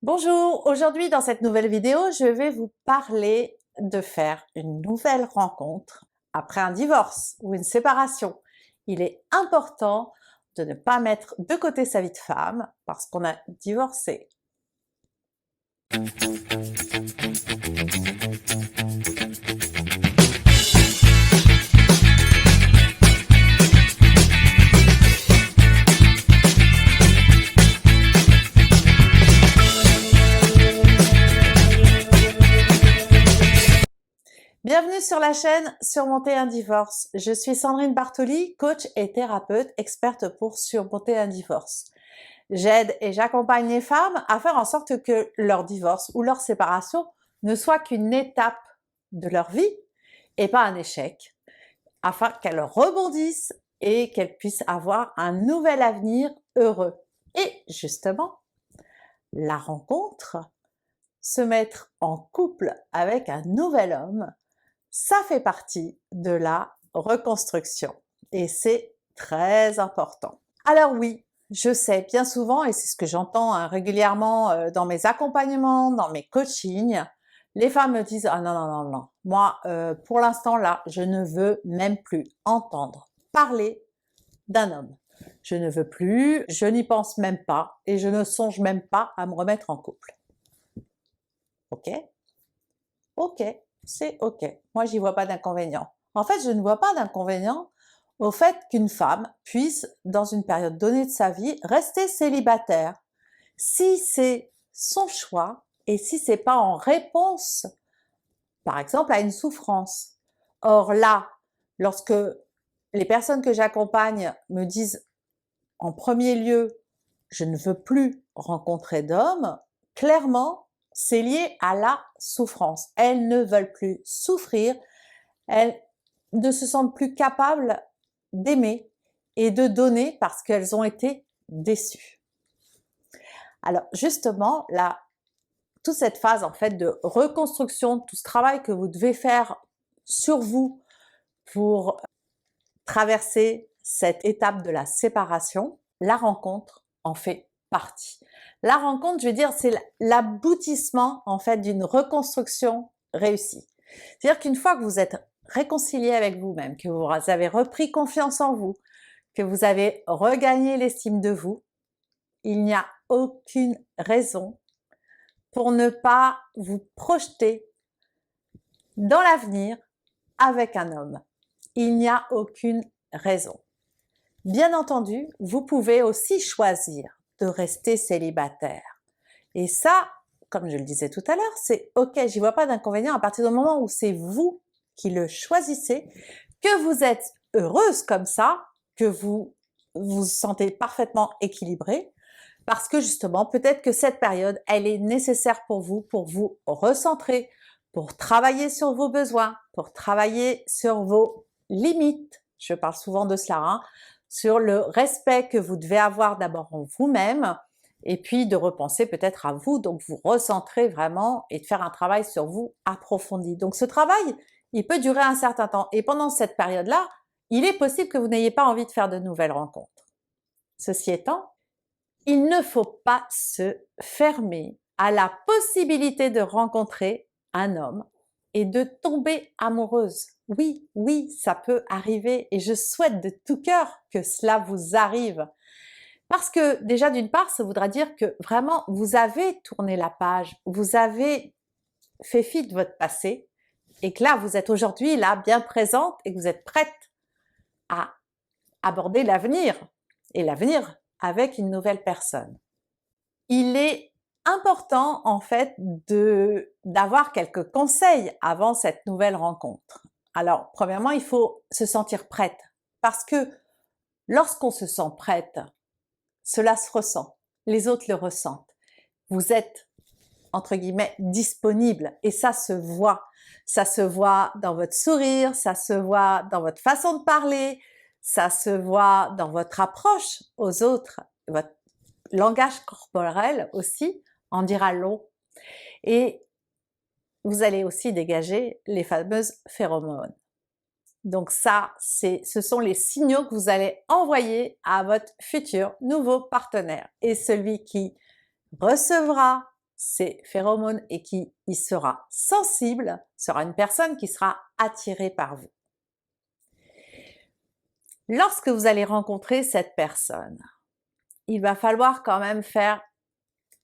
Bonjour, aujourd'hui dans cette nouvelle vidéo, je vais vous parler de faire une nouvelle rencontre après un divorce ou une séparation. Il est important de ne pas mettre de côté sa vie de femme parce qu'on a divorcé. Bienvenue sur la chaîne Surmonter un divorce. Je suis Sandrine Bartoli, coach et thérapeute experte pour surmonter un divorce. J'aide et j'accompagne les femmes à faire en sorte que leur divorce ou leur séparation ne soit qu'une étape de leur vie et pas un échec, afin qu'elles rebondissent et qu'elles puissent avoir un nouvel avenir heureux. Et justement, la rencontre, se mettre en couple avec un nouvel homme, ça fait partie de la reconstruction et c'est très important. Alors oui, je sais bien souvent, et c'est ce que j'entends régulièrement dans mes accompagnements, dans mes coachings, les femmes me disent « Ah non, non, non, non, moi pour l'instant là, je ne veux même plus entendre parler d'un homme. Je ne veux plus, je n'y pense même pas et je ne songe même pas à me remettre en couple. » Ok? Ok, c'est ok. Moi, j'y vois pas d'inconvénient. En fait, je ne vois pas d'inconvénient au fait qu'une femme puisse, dans une période donnée de sa vie, rester célibataire. Si c'est son choix et si c'est pas en réponse, par exemple, à une souffrance. Or là, lorsque les personnes que j'accompagne me disent en premier lieu, je ne veux plus rencontrer d'hommes, clairement, c'est lié à la souffrance. Elles ne veulent plus souffrir, elles ne se sentent plus capables d'aimer et de donner parce qu'elles ont été déçues. Alors justement, là, toute cette phase en fait de reconstruction, tout ce travail que vous devez faire sur vous pour traverser cette étape de la séparation, la rencontre en fait partie. La rencontre, je veux dire, c'est l'aboutissement en fait d'une reconstruction réussie. C'est-à-dire qu'une fois que vous êtes réconcilié avec vous-même, que vous avez repris confiance en vous, que vous avez regagné l'estime de vous, il n'y a aucune raison pour ne pas vous projeter dans l'avenir avec un homme. Il n'y a aucune raison. Bien entendu, vous pouvez aussi choisir de rester célibataire. Et ça, comme je le disais tout à l'heure, c'est ok, j'y vois pas d'inconvénient à partir du moment où c'est vous qui le choisissez, que vous êtes heureuse comme ça, que vous vous sentez parfaitement équilibré, parce que justement, peut-être que cette période, elle est nécessaire pour vous recentrer, pour travailler sur vos besoins, pour travailler sur vos limites. Je parle souvent de cela, hein, sur le respect que vous devez avoir d'abord en vous-même, et puis de repenser peut-être à vous, donc vous recentrer vraiment et de faire un travail sur vous approfondi. Donc ce travail, il peut durer un certain temps, et pendant cette période-là, il est possible que vous n'ayez pas envie de faire de nouvelles rencontres. Ceci étant, il ne faut pas se fermer à la possibilité de rencontrer un homme et de tomber amoureuse. Oui, oui, ça peut arriver et je souhaite de tout cœur que cela vous arrive. Parce que déjà d'une part, ça voudra dire que vraiment vous avez tourné la page, vous avez fait fi de votre passé et que là vous êtes aujourd'hui là bien présente et que vous êtes prête à aborder l'avenir et l'avenir avec une nouvelle personne. Il est important en fait d'avoir quelques conseils avant cette nouvelle rencontre. Alors premièrement, il faut se sentir prête parce que lorsqu'on se sent prête, cela se ressent, les autres le ressentent. Vous êtes entre guillemets disponible et ça se voit. Ça se voit dans votre sourire, ça se voit dans votre façon de parler, ça se voit dans votre approche aux autres, votre langage corporel aussi en dira long. Et vous allez aussi dégager les fameuses phéromones. Donc ça, ce sont les signaux que vous allez envoyer à votre futur nouveau partenaire. Et celui qui recevra ses phéromones et qui y sera sensible, sera une personne qui sera attirée par vous. Lorsque vous allez rencontrer cette personne, il va falloir quand même faire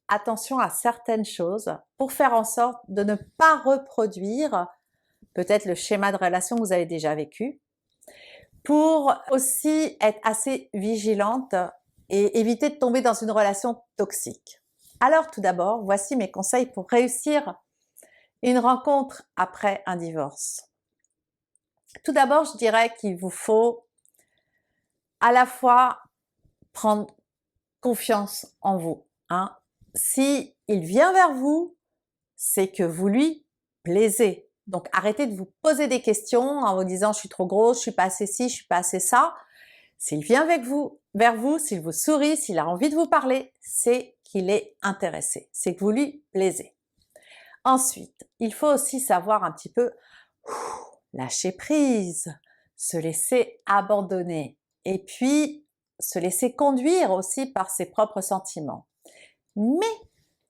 attention à certaines choses pour faire en sorte de ne pas reproduire peut-être le schéma de relation que vous avez déjà vécu, pour aussi être assez vigilante et éviter de tomber dans une relation toxique. Alors tout d'abord, voici mes conseils pour réussir une rencontre après un divorce. Tout d'abord, je dirais qu'il vous faut à la fois prendre confiance en vous. Si il vient vers vous, c'est que vous lui plaisez. Donc arrêtez de vous poser des questions en vous disant « je suis trop grosse, je suis pas assez ci, je suis pas assez ça ». S'il vient vers vous, s'il vous sourit, s'il a envie de vous parler, c'est qu'il est intéressé, c'est que vous lui plaisez. Ensuite, il faut aussi savoir un petit peu lâcher prise, se laisser abandonner et puis se laisser conduire aussi par ses propres sentiments, mais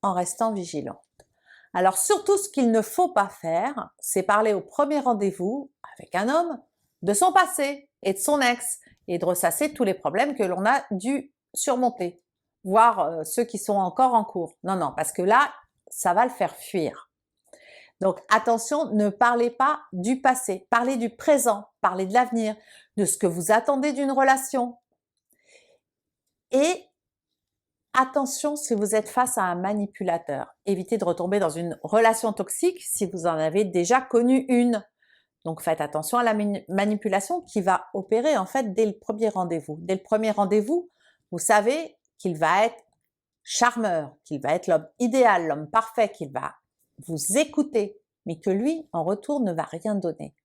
en restant vigilant. Alors surtout, ce qu'il ne faut pas faire, c'est parler au premier rendez-vous avec un homme de son passé et de son ex et de ressasser tous les problèmes que l'on a dû surmonter, voire ceux qui sont encore en cours. Non, non, parce que là, ça va le faire fuir. Donc attention, ne parlez pas du passé, parlez du présent, parlez de l'avenir, de ce que vous attendez d'une relation. Et attention si vous êtes face à un manipulateur. Évitez de retomber dans une relation toxique si vous en avez déjà connu une. Donc faites attention à la manipulation qui va opérer en fait dès le premier rendez-vous. Dès le premier rendez-vous, vous savez qu'il va être charmeur, qu'il va être l'homme idéal, l'homme parfait, qu'il va vous écouter, mais que lui, en retour, ne va rien donner.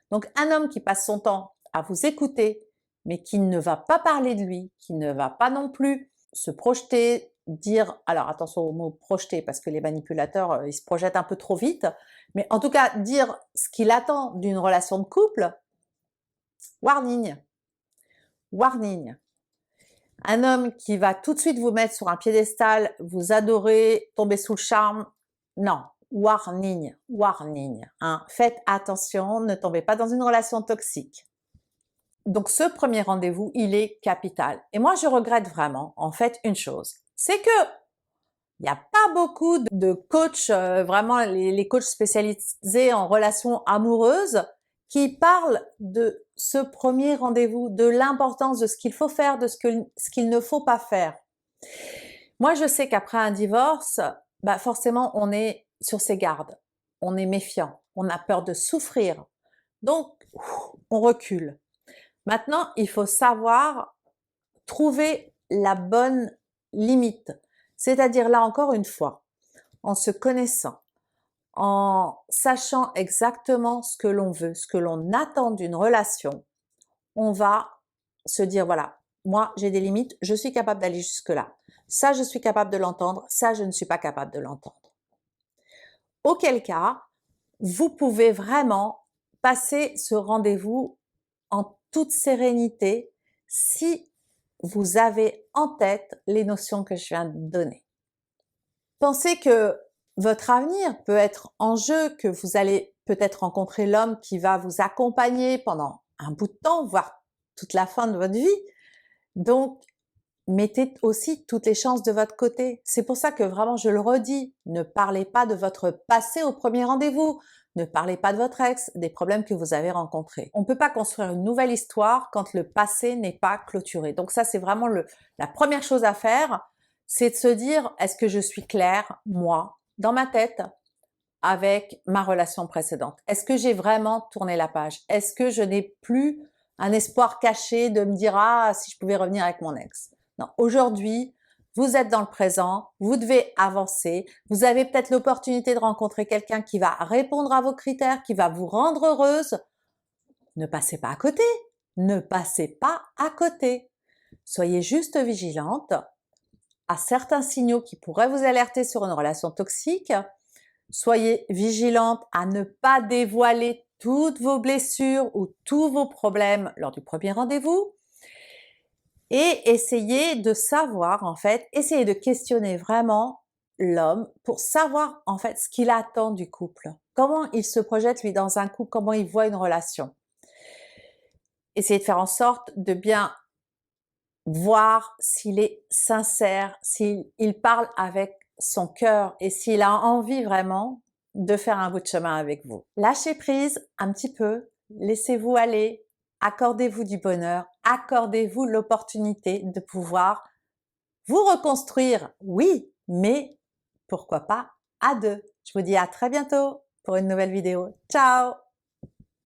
Donc un homme qui passe son temps à vous écouter, mais qui ne va pas parler de lui, qui ne va pas non plus se projeter, dire, alors attention au mot projeter parce que les manipulateurs, ils se projettent un peu trop vite, mais en tout cas dire ce qu'il attend d'une relation de couple, warning, warning. Un homme qui va tout de suite vous mettre sur un piédestal, vous adorer, tomber sous le charme, non, warning, warning. Faites attention, ne tombez pas dans une relation toxique. Donc ce premier rendez-vous, il est capital. Et moi, je regrette vraiment, en fait, une chose. C'est que il n'y a pas beaucoup de coachs, vraiment les coachs spécialisés en relations amoureuses, qui parlent de ce premier rendez-vous, de l'importance de ce qu'il faut faire, de ce qu'il ne faut pas faire. Moi, je sais qu'après un divorce, forcément, on est sur ses gardes, on est méfiant, on a peur de souffrir, donc on recule. Maintenant, il faut savoir trouver la bonne limite, c'est-à-dire là encore une fois, en se connaissant, en sachant exactement ce que l'on veut, ce que l'on attend d'une relation, on va se dire voilà, moi j'ai des limites, je suis capable d'aller jusque-là. Ça, je suis capable de l'entendre, ça, je ne suis pas capable de l'entendre. Auquel cas, vous pouvez vraiment passer ce rendez-vous en toute sérénité si vous avez en tête les notions que je viens de donner. Pensez que votre avenir peut être en jeu, que vous allez peut-être rencontrer l'homme qui va vous accompagner pendant un bout de temps, voire toute la fin de votre vie. Donc, mettez aussi toutes les chances de votre côté. C'est pour ça que vraiment, je le redis, ne parlez pas de votre passé au premier rendez-vous. Ne parlez pas de votre ex, des problèmes que vous avez rencontrés. On ne peut pas construire une nouvelle histoire quand le passé n'est pas clôturé. Donc ça, c'est vraiment la première chose à faire, c'est de se dire, est-ce que je suis claire, moi, dans ma tête, avec ma relation précédente? Est-ce que j'ai vraiment tourné la page? Est-ce que je n'ai plus un espoir caché de me dire, ah, si je pouvais revenir avec mon ex? Non, aujourd'hui, vous êtes dans le présent, vous devez avancer, vous avez peut-être l'opportunité de rencontrer quelqu'un qui va répondre à vos critères, qui va vous rendre heureuse. Ne passez pas à côté, ne passez pas à côté. Soyez juste vigilante à certains signaux qui pourraient vous alerter sur une relation toxique. Soyez vigilante à ne pas dévoiler toutes vos blessures ou tous vos problèmes lors du premier rendez-vous. Et essayez de savoir, en fait, essayez de questionner vraiment l'homme pour savoir en fait ce qu'il attend du couple. Comment il se projette lui dans un couple, comment il voit une relation. Essayez de faire en sorte de bien voir s'il est sincère, s'il parle avec son cœur et s'il a envie vraiment de faire un bout de chemin avec vous. Lâchez prise un petit peu, laissez-vous aller, accordez-vous du bonheur, accordez-vous l'opportunité de pouvoir vous reconstruire, oui, mais pourquoi pas à deux. Je vous dis à très bientôt pour une nouvelle vidéo. Ciao!